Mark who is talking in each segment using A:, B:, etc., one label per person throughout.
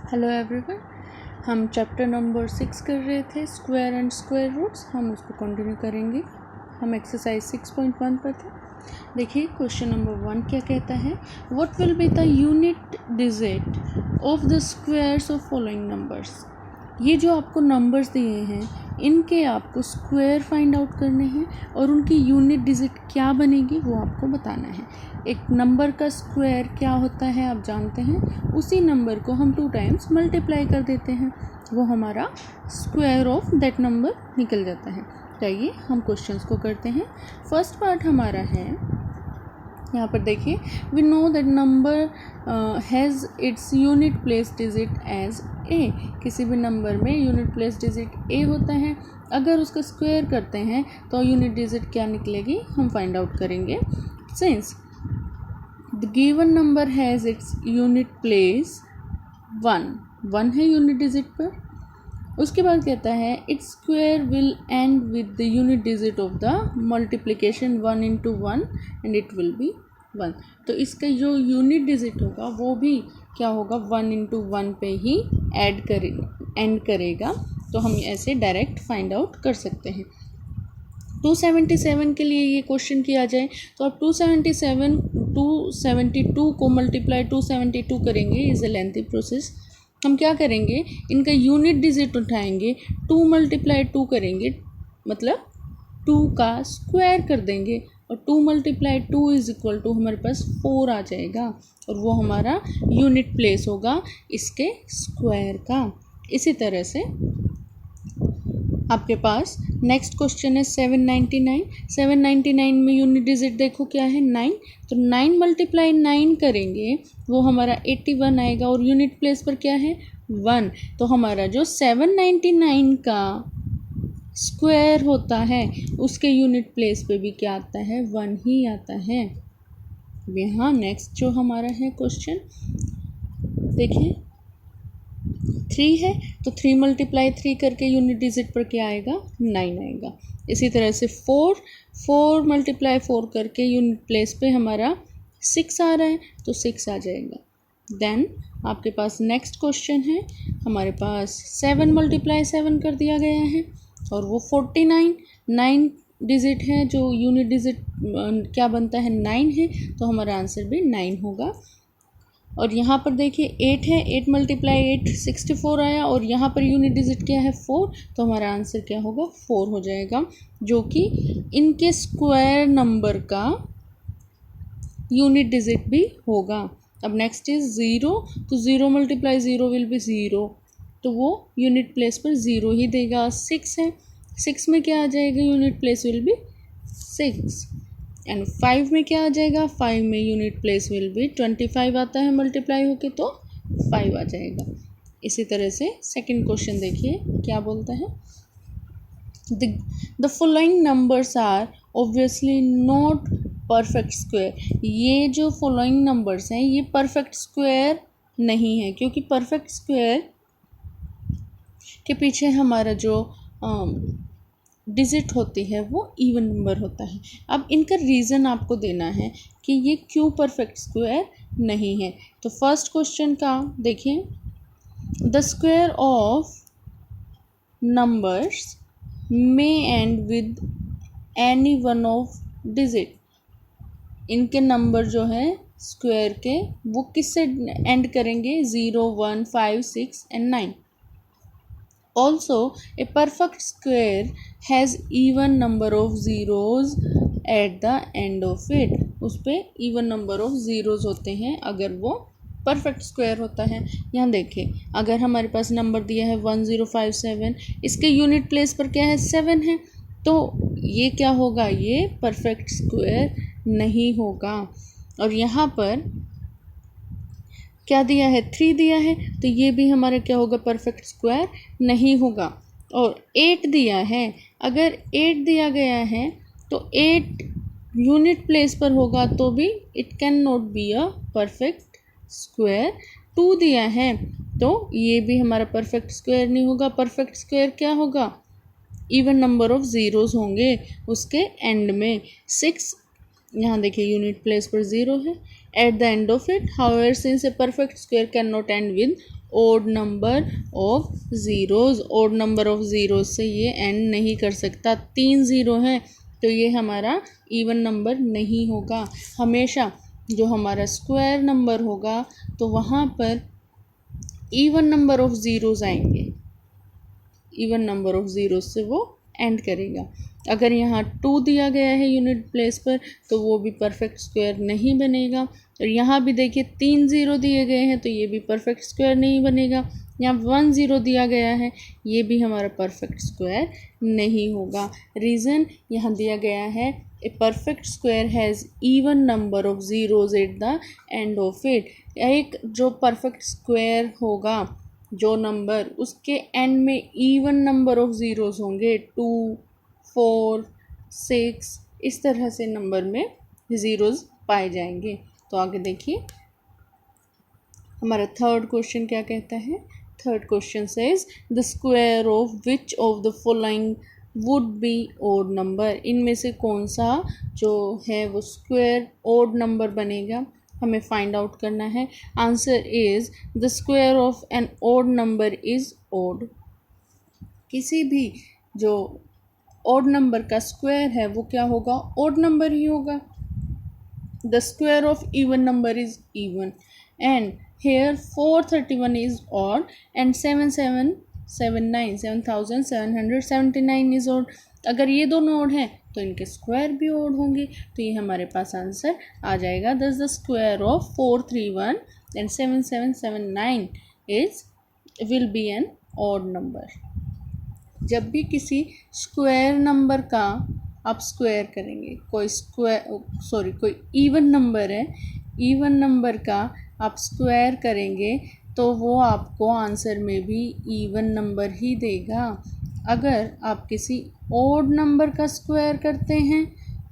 A: Hello everyone, हम chapter number 6 कर रहे थे स्क्वायर एंड स्क्वायर रूट्स। हम उसको कंटिन्यू करेंगे। हम एक्सरसाइज 6.1 पर थे। देखिए क्वेश्चन नंबर 1 क्या कहता है, what will be the unit digit of the squares of following numbers. ये जो आपको नंबर्स दिए हैं इनके आपको स्क्वायर फाइंड आउट करने हैं और उनकी यूनिट डिजिट क्या बनेगी वो आपको बताना है। एक नंबर का स्क्वायर क्या होता है आप जानते हैं, उसी नंबर को हम 2 टाइम्स मल्टीप्लाई कर देते हैं, वो हमारा स्क्वायर ऑफ दैट नंबर निकल जाता है। चलिए हम क्वेश्चंस को करते हैं। फर्स्ट पार्ट हमारा है, यहाँ पर देखिए, we know that number has its unit place digit as A. किसी भी नंबर में यूनिट प्लेस डिजिट ए होता है। अगर उसका स्क्वायर करते हैं तो यूनिट डिजिट क्या निकलेगी हम फाइंड आउट करेंगे। Since the given number has its unit place 1 है यूनिट डिजिट पर, उसके बाद कहता है its square will and with the unit digit of the multiplication 1 into 1 and it will be 1। तो इसका जो यूनिट डिजिट होगा वो भी क्या होगा, 1 into 1 पे ही एंड करेगा। तो हम ऐसे डायरेक्ट फाइंड आउट कर सकते हैं। 277 के लिए ये क्वेश्चन किया जाए तो आप 272 को मल्टीप्लाई 272 करेंगे, इज़ अ लेंथी प्रोसेस। हम क्या करेंगे, इनका यूनिट डिजिट उठाएंगे, 2 × 2 करेंगे, मतलब 2 का स्क्वायर कर देंगे और 2 × 2 इज इक्वल टू हमारे पास 4 आ जाएगा और वो हमारा यूनिट प्लेस होगा इसके स्क्वायर का। इसी तरह से आपके पास नेक्स्ट क्वेश्चन है 799 में यूनिट डिजिट देखो क्या है 9। तो 9 × 9 करेंगे वो हमारा 81 आएगा और यूनिट प्लेस पर क्या है 1। तो हमारा जो 799 का स्क्वायर होता है उसके यूनिट प्लेस पे भी क्या आता है 1 ही आता है। यहाँ नेक्स्ट जो हमारा है क्वेश्चन देखिए 3 है, तो 3 × 3 करके यूनिट डिजिट पर क्या आएगा 9 आएगा। इसी तरह से 4 × 4 करके यूनिट प्लेस पे हमारा 6 आ रहा है तो 6 आ जाएगा। देन आपके पास नेक्स्ट क्वेश्चन है, हमारे पास 7 × 7 कर दिया गया है और वो 49 9 डिजिट है, जो यूनिट डिजिट क्या बनता है 9 है, तो हमारा आंसर भी 9 होगा। और यहाँ पर देखिए 8 है, 8 × 8 64 आया और यहाँ पर यूनिट डिजिट क्या है 4, तो हमारा आंसर क्या होगा 4 हो जाएगा, जो कि इनके स्क्वायर नंबर का यूनिट डिजिट भी होगा। अब नेक्स्ट इज 0, तो 0 × 0 विल बी 0, तो वो यूनिट प्लेस पर 0 ही देगा। 6 है, 6 में क्या आ जाएगा unit place will be 6 and 5 में क्या आ जाएगा 5 में यूनिट प्लेस विल बी 25 आता है मल्टीप्लाई होके तो 5 आ जाएगा। इसी तरह से सेकंड क्वेश्चन देखिए क्या बोलता है, the following numbers are obviously not perfect square. ये जो फॉलोइंग नंबर्स हैं ये परफेक्ट स्क्वायर नहीं है, क्योंकि परफेक्ट स्क्वायर के पीछे हमारा जो डिजिट होती है वो इवन नंबर होता है। अब इनका रीज़न आपको देना है कि ये क्यों परफेक्ट स्क्वायर नहीं है। तो फर्स्ट क्वेश्चन का देखिए, the square of numbers may and with any one of digit. इनके नंबर जो है स्क्वायर के वो किससे एंड करेंगे 0 1 5 6 and 9। Also, a perfect square has even number of zeros at the end of it। उस पर even number of zeros होते हैं अगर वो perfect square होता है। यहाँ देखिए अगर हमारे पास नंबर दिया है 1057, इसके यूनिट प्लेस पर क्या है 7 है, तो ये क्या होगा, ये perfect square नहीं होगा। और यहाँ पर क्या दिया है 3 दिया है, तो ये भी हमारा क्या होगा परफेक्ट स्क्वायर नहीं होगा। और 8 दिया है, अगर 8 दिया गया है तो 8 यूनिट प्लेस पर होगा तो भी it can not be a perfect square. 2 दिया है तो ये भी हमारा परफेक्ट स्क्वायर नहीं होगा। परफेक्ट स्क्वायर क्या होगा, इवन नंबर ऑफ ज़ीरोज़ होंगे उसके एंड में। 6 यहाँ देखिए यूनिट प्लेस पर 0 है at the end of it. However, since a perfect square cannot end with odd number of zeros, odd number of zeros से ये end नहीं कर सकता. 3 ज़ीरो हैं तो ये हमारा even नंबर नहीं होगा. हमेशा जो हमारा स्क्वायर नंबर होगा तो वहाँ पर इवन नंबर ऑफ ज़ीरोज़ आएंगे, इवन नंबर ऑफ ज़ीरोज़ से वो एंड करेगा. अगर यहाँ 2 दिया गया है यूनिट प्लेस पर तो वो भी परफेक्ट स्क्वायर नहीं बनेगा. और यहाँ भी देखिए 3 ज़ीरो दिए गए हैं तो ये भी परफेक्ट स्क्वायर नहीं बनेगा. यहाँ 1 ज़ीरो दिया गया है, ये भी हमारा परफेक्ट स्क्वायर नहीं होगा. रीज़न यहाँ दिया गया है a perfect square has even number of zeros at the end of it. एक जो परफेक्ट स्क्वायर होगा, जो नंबर उसके एंड में इवन नंबर ऑफ ज़ीरोज़ होंगे, 2, 4, 6 इस तरह से नंबर में ज़ीरोज़ पाए जाएंगे. तो आगे देखिए हमारा थर्ड क्वेश्चन क्या कहता है. Third question says the square of which of the following would be odd number. इनमें से कौन सा जो है वो स्क्वायर ओड नंबर बनेगा, हमें फाइंड आउट करना है. Answer is the square of an odd number is odd. किसी भी जो ओड नंबर का स्क्वायर है वो क्या होगा, ओड नंबर ही होगा. The square of even number is even. And here 431 is odd and 7779 is odd. अगर ये दोनों odd हैं तो इनके स्क्वायर भी odd होंगे. तो ये हमारे पास आंसर आ जाएगा. Thus the square of 431 and 7779 will be an odd number. जब भी किसी स्क्वायर नंबर का आप स्क्वायर करेंगे, कोई इवन नंबर है, इवन नंबर का आप स्क्वायर करेंगे तो वो आपको आंसर में भी इवन नंबर ही देगा. अगर आप किसी ओड नंबर का स्क्वायर करते हैं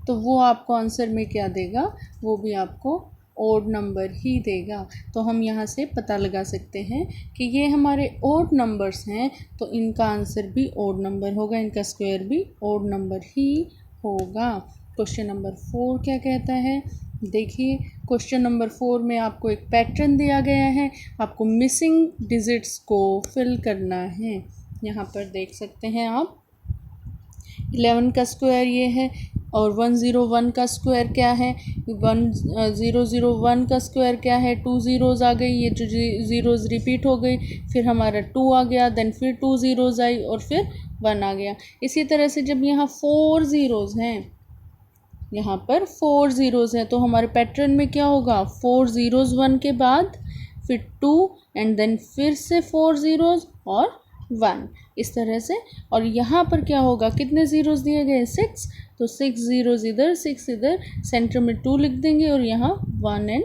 A: तो वो आपको आंसर में क्या देगा, वो भी आपको ओड नंबर ही देगा. तो हम यहाँ से पता लगा सकते हैं कि ये हमारे ओड नंबर्स हैं तो इनका आंसर भी ओड नंबर होगा, इनका स्क्वायर भी ओड नंबर ही होगा. क्वेश्चन नंबर 4 क्या कहता है, देखिए क्वेश्चन नंबर 4 में आपको एक पैटर्न दिया गया है, आपको मिसिंग डिजिट्स को फिल करना है. यहाँ पर देख सकते हैं आप 11 का स्क्वायर ये है और 101 का स्क्वायर क्या है, 1001 का स्क्वायर क्या है, 2 ज़ीरोज़ आ गई, ये जो ज़ीरोज़ रिपीट हो गई, फिर हमारा 2 आ गया, देन फिर 2 ज़ीरोज़ आई और फिर 1 आ गया. इसी तरह से जब यहाँ 4 ज़ीरोज़ हैं, यहाँ पर 4 ज़ीरोज़ हैं तो हमारे पैटर्न में क्या होगा, 4 ज़ीरोज़ 1 के बाद फिर 2 एंड देन फिर से 4 ज़ीरोज़ और 1 इस तरह से. और यहाँ पर क्या होगा, कितने ज़ीरोज़ दिए गए, 6, तो 6 ज़ीरोज़ इधर, 6 इधर, सेंटर में 2 लिख देंगे और यहाँ 1 एंड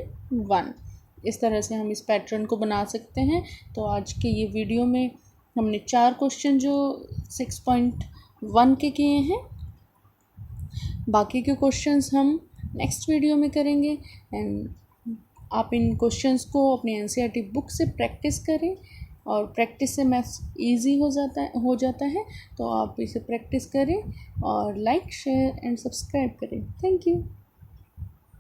A: 1. इस तरह से हम इस पैटर्न को बना सकते हैं. तो आज के ये वीडियो में हमने 4 क्वेश्चन जो 6.1 के किए हैं, बाकी के क्वेश्चंस हम नेक्स्ट वीडियो में करेंगे. एंड आप इन क्वेश्चंस को अपनी एनसीईआरटी बुक से प्रैक्टिस करें और प्रैक्टिस से मैथ्स इजी हो जाता है. तो आप इसे प्रैक्टिस करें और लाइक, शेयर एंड सब्सक्राइब करें. Thank you.